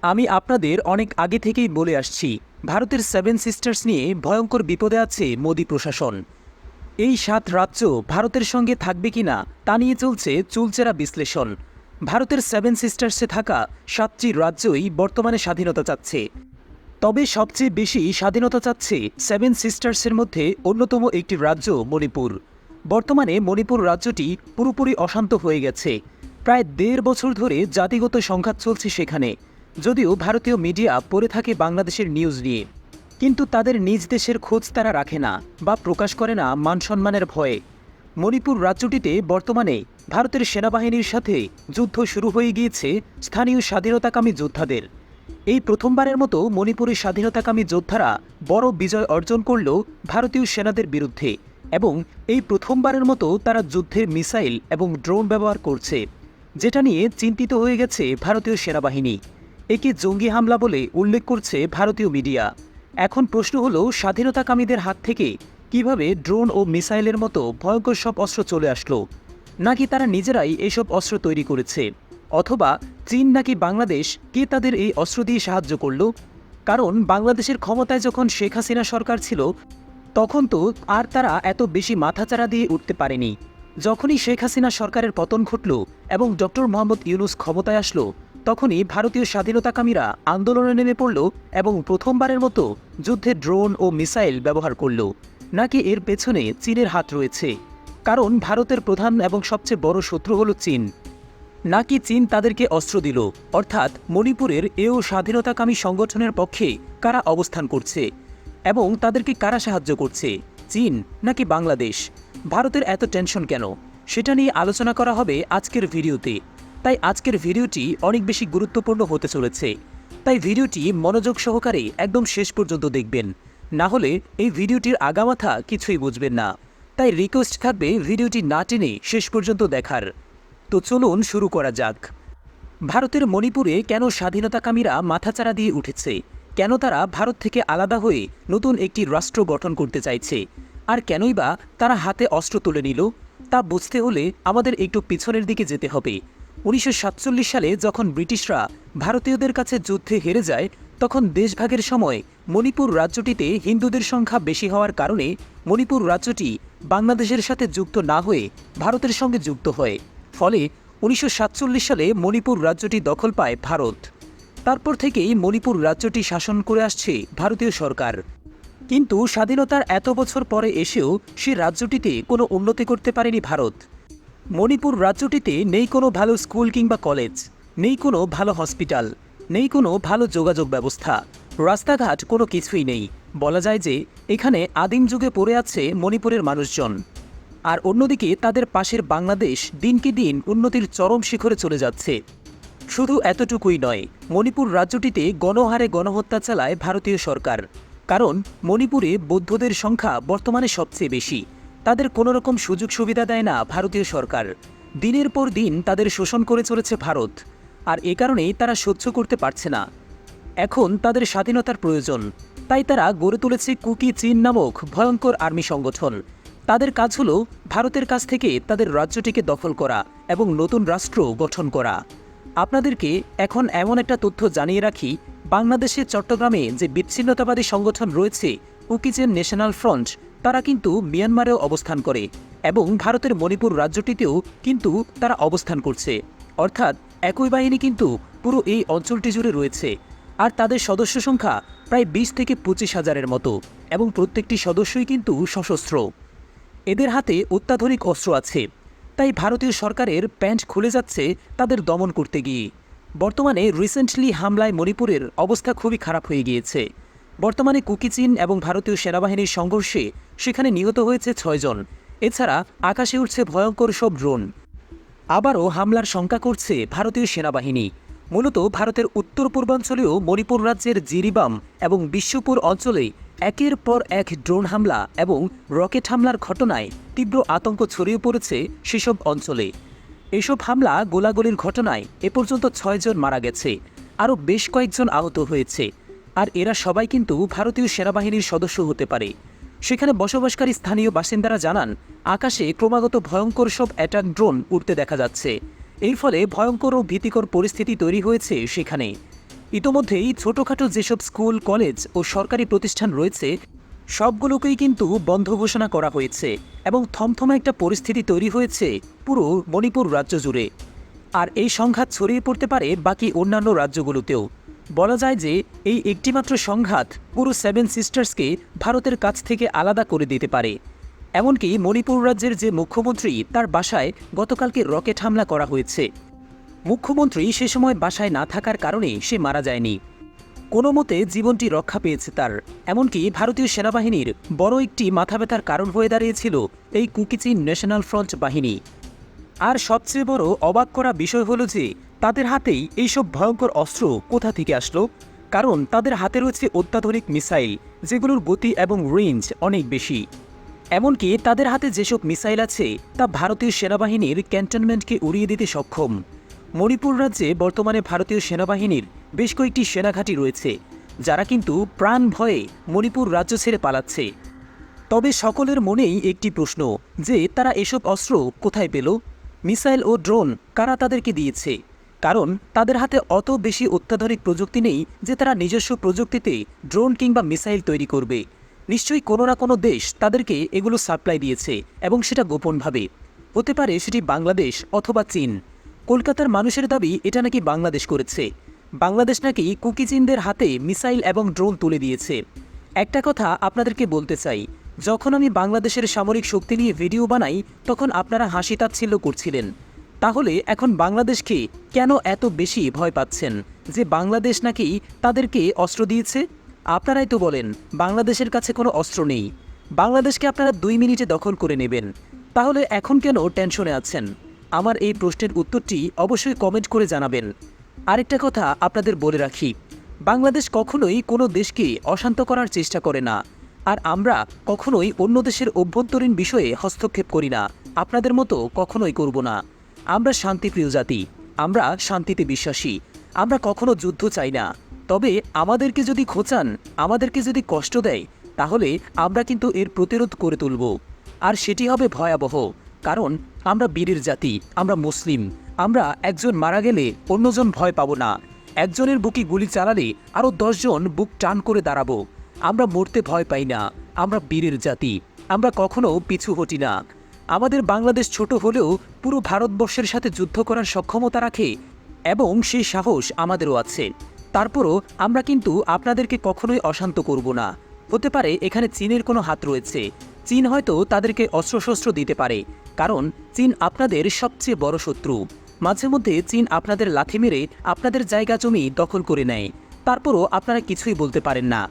আমি আপনাদের অনেক আগে থেকেই বলে আসছি, ভারতের সেভেন সিস্টার্স নিয়ে ভয়ঙ্কর বিপদে আছে মোদি প্রশাসন। এই ৭ রাজ্য ভারতের সঙ্গে থাকবে কিনা তা নিয়ে চলছে চুলচেরা বিশ্লেষণ। ভারতের সেভেন সিস্টার্সে থাকা ৭টি রাজ্যই বর্তমানে স্বাধীনতা চাচ্ছে। তবে সবচেয়ে বেশি স্বাধীনতা চাচ্ছে সেভেন সিস্টার্সের মধ্যে অন্যতম একটি রাজ্য মণিপুর। বর্তমানে মণিপুর রাজ্যটি পুরোপুরি অশান্ত হয়ে গেছে। প্রায় ১.৫ বছর ধরে জাতিগত সংঘাত চলছে সেখানে। যদিও ভারতীয় মিডিয়া পড়ে থাকে বাংলাদেশের নিউজ নিয়ে, কিন্তু তাদের নিজ দেশের খোঁজ তারা রাখে না বা প্রকাশ করে না মান সম্মানের ভয়ে। মণিপুর রাজ্যটিতে বর্তমানে ভারতের সেনাবাহিনীর সাথে যুদ্ধ শুরু হয়ে গিয়েছে স্থানীয় স্বাধীনতাকামী যোদ্ধাদের। এই প্রথমবারের মতো মণিপুরের স্বাধীনতাকামী যোদ্ধারা বড় বিজয় অর্জন করল ভারতীয় সেনাদের বিরুদ্ধে, এবং এই প্রথমবারের মতো তারা যুদ্ধের মিসাইল এবং ড্রোন ব্যবহার করছে, যেটা নিয়ে চিন্তিত হয়ে গেছে ভারতীয় সেনাবাহিনী। একে জঙ্গি হামলা বলে উল্লেখ করছে ভারতীয় মিডিয়া। এখন প্রশ্ন হলো, স্বাধীনতাকামীদের হাত থেকে কিভাবে ড্রোন ও মিসাইলের মতো ভয়ঙ্কর সব অস্ত্র চলে আসলো? নাকি তারা নিজেরাই এসব অস্ত্র তৈরি করেছে? অথবা চীন নাকি বাংলাদেশ, কে তাদের এই অস্ত্র দিয়ে সাহায্য করল? কারণ বাংলাদেশের ক্ষমতায় যখন শেখ হাসিনা সরকার ছিল, তখন তো আর তারা এত বেশি মাথাচাড়া দিয়ে উঠতে পারেনি। যখনই শেখ হাসিনা সরকারের পতন ঘটল এবং ডক্টর মোহাম্মদ ইউনূস ক্ষমতায় আসলো, তখনই ভারতীয় স্বাধীনতাকামীরা আন্দোলনে নেমে পড়ল এবং প্রথমবারের মতো যুদ্ধে ড্রোন ও মিসাইল ব্যবহার করল। নাকি এর পেছনে চীনের হাত রয়েছে? কারণ ভারতের প্রধান এবং সবচেয়ে বড় শত্রু হল চীন। নাকি চীন তাদেরকে অস্ত্র দিল? অর্থাৎ মণিপুরের এও স্বাধীনতাকামী সংগঠনের পক্ষে কারা অবস্থান করছে এবং তাদেরকে কারা সাহায্য করছে, চীন নাকি বাংলাদেশ? ভারতের এত টেনশন কেন, সেটা নিয়ে আলোচনা করা হবে আজকের ভিডিওতে। তাই আজকের ভিডিওটি অনেক বেশি গুরুত্বপূর্ণ হতে চলেছে। তাই ভিডিওটি মনোযোগ সহকারে একদম শেষ পর্যন্ত দেখবেন, না হলে এই ভিডিওটির আগামাথা কিছুই বুঝবেন না। তাই রিকোয়েস্ট থাকবে ভিডিওটি না টেনে শেষ পর্যন্ত দেখার। তো চলুন শুরু করা যাক। ভারতের মণিপুরে কেন স্বাধীনতাকামীরা মাথাচাড়া দিয়ে উঠেছে? কেন তারা ভারত থেকে আলাদা হয়ে নতুন একটি রাষ্ট্র গঠন করতে চাইছে? আর কেনই বা তারা হাতে অস্ত্র তুলে নিল? তা বুঝতে হলে আমাদের একটু পিছনের দিকে যেতে হবে। ১৯৪৭ সালে যখন ব্রিটিশরা ভারতীয়দের কাছে যুদ্ধে হেরে যায়, তখন দেশভাগের সময় মণিপুর রাজ্যটিতে হিন্দুদের সংখ্যা বেশি হওয়ার কারণে মণিপুর রাজ্যটি বাংলাদেশের সাথে যুক্ত না হয়ে ভারতের সঙ্গে যুক্ত হয়। ফলে ১৯৪৭ সালে মণিপুর রাজ্যটি দখল পায় ভারত। তারপর থেকেই মণিপুর রাজ্যটি শাসন করে আসছে ভারতীয় সরকার। কিন্তু স্বাধীনতার এত বছর পরে এসেও সে রাজ্যটিতে কোনো উন্নতি করতে পারেনি ভারত। মণিপুর রাজ্যটিতে নেই কোনো ভালো স্কুল কিংবা কলেজ, নেই কোনো ভালো হসপিটাল, নেই কোনো ভালো যোগাযোগ ব্যবস্থা, রাস্তাঘাট কোনো কিছুই নেই। বলা যায় যে এখানে আদিম যুগে পড়ে আছে মণিপুরের মানুষজন। আর অন্যদিকে তাদের পাশের বাংলাদেশ দিনকে দিন উন্নতির চরম শিখরে চলে যাচ্ছে। শুধু এতটুকুই নয়, মণিপুর রাজ্যটিতে গণহারে গণহত্যা চালায় ভারতীয় সরকার। কারণ মণিপুরে বৌদ্ধদের সংখ্যা বর্তমানে সবচেয়ে বেশি। তাদের কোনো রকম সুযোগ সুবিধা দেয় না ভারতীয় সরকার। দিনের পর দিন তাদের শোষণ করে চলেছে ভারত। আর এ কারণেই তারা সহ্য করতে পারছে না। এখন তাদের স্বাধীনতার প্রয়োজন। তাই তারা গড়ে তুলেছে কুকি চীন নামক ভয়ঙ্কর আর্মি সংগঠন। তাদের কাজ হল ভারতের কাছ থেকে তাদের রাজ্যটিকে দখল করা এবং নতুন রাষ্ট্র গঠন করা। আপনাদেরকে এখন এমন একটা তথ্য জানিয়ে রাখি, বাংলাদেশের চট্টগ্রামে যে বিচ্ছিন্নতাবাদী সংগঠন রয়েছে কুকিচেন ন্যাশনাল ফ্রন্ট, তারা কিন্তু মিয়ানমারেও অবস্থান করে এবং ভারতের মণিপুর রাজ্যটিতেও কিন্তু তারা অবস্থান করছে। অর্থাৎ একই বাহিনী কিন্তু পুরো এই অঞ্চলটি জুড়ে রয়েছে। আর তাদের সদস্য সংখ্যা প্রায় ২০ থেকে ২৫ হাজারের মতো, এবং প্রত্যেকটি সদস্যই কিন্তু সশস্ত্র। এদের হাতে অত্যাধুনিক অস্ত্র আছে। তাই ভারতীয় সরকারের প্যান্ট খুলে যাচ্ছে তাদের দমন করতে গিয়ে। বর্তমানে রিসেন্টলি হামলায় মণিপুরের অবস্থা খুবই খারাপ হয়ে গিয়েছে। বর্তমানে কুকিচীন এবং ভারতীয় সেনাবাহিনীর সংঘর্ষে সেখানে নিহত হয়েছে ৬ জন। এছাড়া আকাশে উঠছে ভয়ঙ্কর সব ড্রোন। আবারও হামলার শঙ্কা করছে ভারতীয় সেনাবাহিনী। মূলত ভারতের উত্তর পূর্বাঞ্চলেও মণিপুর রাজ্যের জিরিবাম এবং বিশ্বপুর অঞ্চলে একের পর এক ড্রোন হামলা এবং রকেট হামলার ঘটনায় তীব্র আতঙ্ক ছড়িয়ে পড়েছে সেসব অঞ্চলে। এসব হামলা গোলাগুলির ঘটনায় এ পর্যন্ত ৬ জন মারা গেছে, আরও বেশ কয়েকজন আহত হয়েছে। আর এরা সবাই কিন্তু ভারতীয় সেনাবাহিনীর সদস্য হতে পারে। সেখানে বসবাসকারী স্থানীয় বাসিন্দারা জানান, আকাশে ক্রমাগত ভয়ঙ্কর সব অ্যাটাক ড্রোন উড়তে দেখা যাচ্ছে। এর ফলে ভয়ঙ্কর ও ভীতিকর পরিস্থিতি তৈরি হয়েছে সেখানে। ইতোমধ্যেই ছোটোখাটো যেসব স্কুল কলেজ ও সরকারি প্রতিষ্ঠান রয়েছে সবগুলোকেই কিন্তু বন্ধ ঘোষণা করা হয়েছে এবং থমথমে একটা পরিস্থিতি তৈরি হয়েছে পুরো মণিপুর রাজ্য জুড়ে। আর এই সংঘাত ছড়িয়ে পড়তে পারে বাকি অন্যান্য রাজ্যগুলোতেও। বলা যায় যে এই একটিমাত্র সংঘাত পুরো সেভেন সিস্টার্সকে ভারতের কাছ থেকে আলাদা করে দিতে পারে। এমনকি মণিপুর রাজ্যের যে মুখ্যমন্ত্রী তার বাসায় গতকালকে রকেট হামলা করা হয়েছে। মুখ্যমন্ত্রী সে সময় বাসায় না থাকার কারণে সে মারা যায়নি, কোনো মতে জীবনটি রক্ষা পেয়েছে তার। এমনকি ভারতীয় সেনাবাহিনীর বড় একটি মাথা ব্যথার কারণ হয়ে দাঁড়িয়েছিল এই কুকি-চিন ন্যাশনাল ফ্রন্ট বাহিনী। আর সবচেয়ে বড় অবাক করা বিষয় হলো যে তাদের হাতেই এইসব ভয়ঙ্কর অস্ত্র কোথা থেকে আসলো, কারণ তাদের হাতে রয়েছে অত্যাধুনিক মিসাইল যেগুলোর গতি এবং রেঞ্জ অনেক বেশি। এমনকি তাদের হাতে যেসব মিসাইল আছে তা ভারতীয় সেনাবাহিনীর ক্যান্টনমেন্টকে উড়িয়ে দিতে সক্ষম। মণিপুর রাজ্যে বর্তমানে ভারতীয় সেনাবাহিনীর বেশ কয়েকটি সেনাঘাঁটি রয়েছে যারা কিন্তু প্রাণ ভয়ে মণিপুর রাজ্য ছেড়ে পালাচ্ছে। তবে সকলের মনেই একটি প্রশ্ন যে তারা এসব অস্ত্র কোথায় পেল, মিসাইল ও ড্রোন কারা তাদেরকে দিয়েছে? কারণ তাদের হাতে অত বেশি অত্যাধুনিক প্রযুক্তি নেই যে তারা নিজস্ব প্রযুক্তিতে ড্রোন কিংবা মিসাইল তৈরি করবে। নিশ্চয়ই কোনো না কোনো দেশ তাদেরকে এগুলো সাপ্লাই দিয়েছে এবং সেটা গোপনভাবে। হতে পারে সেটি বাংলাদেশ অথবা চীন। কলকাতার মানুষের দাবি এটা নাকি বাংলাদেশ করেছে। বাংলাদেশ নাকি কুকি-চিনদের হাতে মিসাইল এবং ড্রোন তুলে দিয়েছে। একটা কথা আপনাদেরকে বলতে চাই, যখন আমি বাংলাদেশের সামরিক শক্তি নিয়ে ভিডিও বানাই তখন আপনারা হাসি তাচ্ছিল্য করছিলেন। তাহলে এখন বাংলাদেশকে কেন এত বেশি ভয় পাচ্ছেন যে বাংলাদেশ নাকি তাদেরকে অস্ত্র দিয়েছে? আপনারাই তো বলেন বাংলাদেশের কাছে কোনো অস্ত্র নেই, বাংলাদেশকে আপনারা 2 মিনিটে দখল করে নেবেন। তাহলে এখন কেন টেনশনে আছেন? আমার এই প্রশ্নের উত্তরটি অবশ্যই কমেন্ট করে জানাবেন। আরেকটা কথা আপনাদের বলে রাখি, বাংলাদেশ কখনোই কোনো দেশকে অশান্ত করার চেষ্টা করে না, আর আমরা কখনোই অন্য দেশের অভ্যন্তরীণ বিষয়ে হস্তক্ষেপ করি না, আপনাদের মতো কখনোই করব না। আমরা শান্তিপ্রিয় জাতি, আমরা শান্তিতে বিশ্বাসী, আমরা কখনো যুদ্ধ চাই না। তবে আমাদেরকে যদি খোঁচান, আমাদেরকে যদি কষ্ট দেয়, তাহলে আমরা কিন্তু এর প্রতিরোধ করে তুলব। আর সেটি হবে ভয়াবহ, কারণ আমরা বীরের জাতি, আমরা মুসলিম। আমরা একজন মারা গেলে অন্যজন ভয় পাবো না, একজনের বুকে গুলি চালালে আরও 10 জন বুক টান করে দাঁড়াবো। আমরা মরতে ভয় পাই না, আমরা বীরের জাতি, আমরা কখনো পিছু হটি না। আমাদের বাংলাদেশ ছোট হলেও পুরো ভারতবর্ষের সাথে যুদ্ধ করার সক্ষমতা রাখে এবং সেই সাহস আমাদেরও আছে। তারপরও আমরা কিন্তু আপনাদেরকে কখনোই অশান্ত করব না। হতে পারে এখানে চীনের কোনো হাত রয়েছে, চীন হয়তো তাদেরকে অস্ত্রশস্ত্র দিতে পারে, কারণ চীন আপনাদের সবচেয়ে বড় শত্রু। মাঝে মধ্যে চীন আপনাদের লাথি মেরে আপনাদের জায়গা জমি দখল করে নেয়, তারপরও আপনারা কিছুই বলতে পারেন না,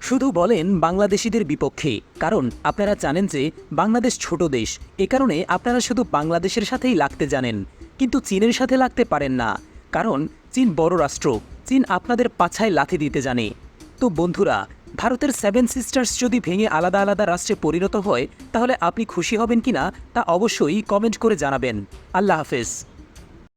শুধু বলেন বাংলাদেশিদের বিপক্ষে। কারণ আপনারা জানেন যে বাংলাদেশ ছোট দেশ, এ কারণে আপনারা শুধু বাংলাদেশের সাথেই লাগতে জানেন, কিন্তু চীনের সাথে লাগতে পারেন না, কারণ চীন বড় রাষ্ট্র, চীন আপনাদের পাছায় লাথি দিতে জানে। তো বন্ধুরা, ভারতের 7 সিস্টার্স যদি ভেঙে আলাদা আলাদা রাষ্ট্রে পরিণত হয় তাহলে আপনি খুশি হবেন কিনা তা অবশ্যই কমেন্ট করে জানাবেন। আল্লাহ হাফেজ।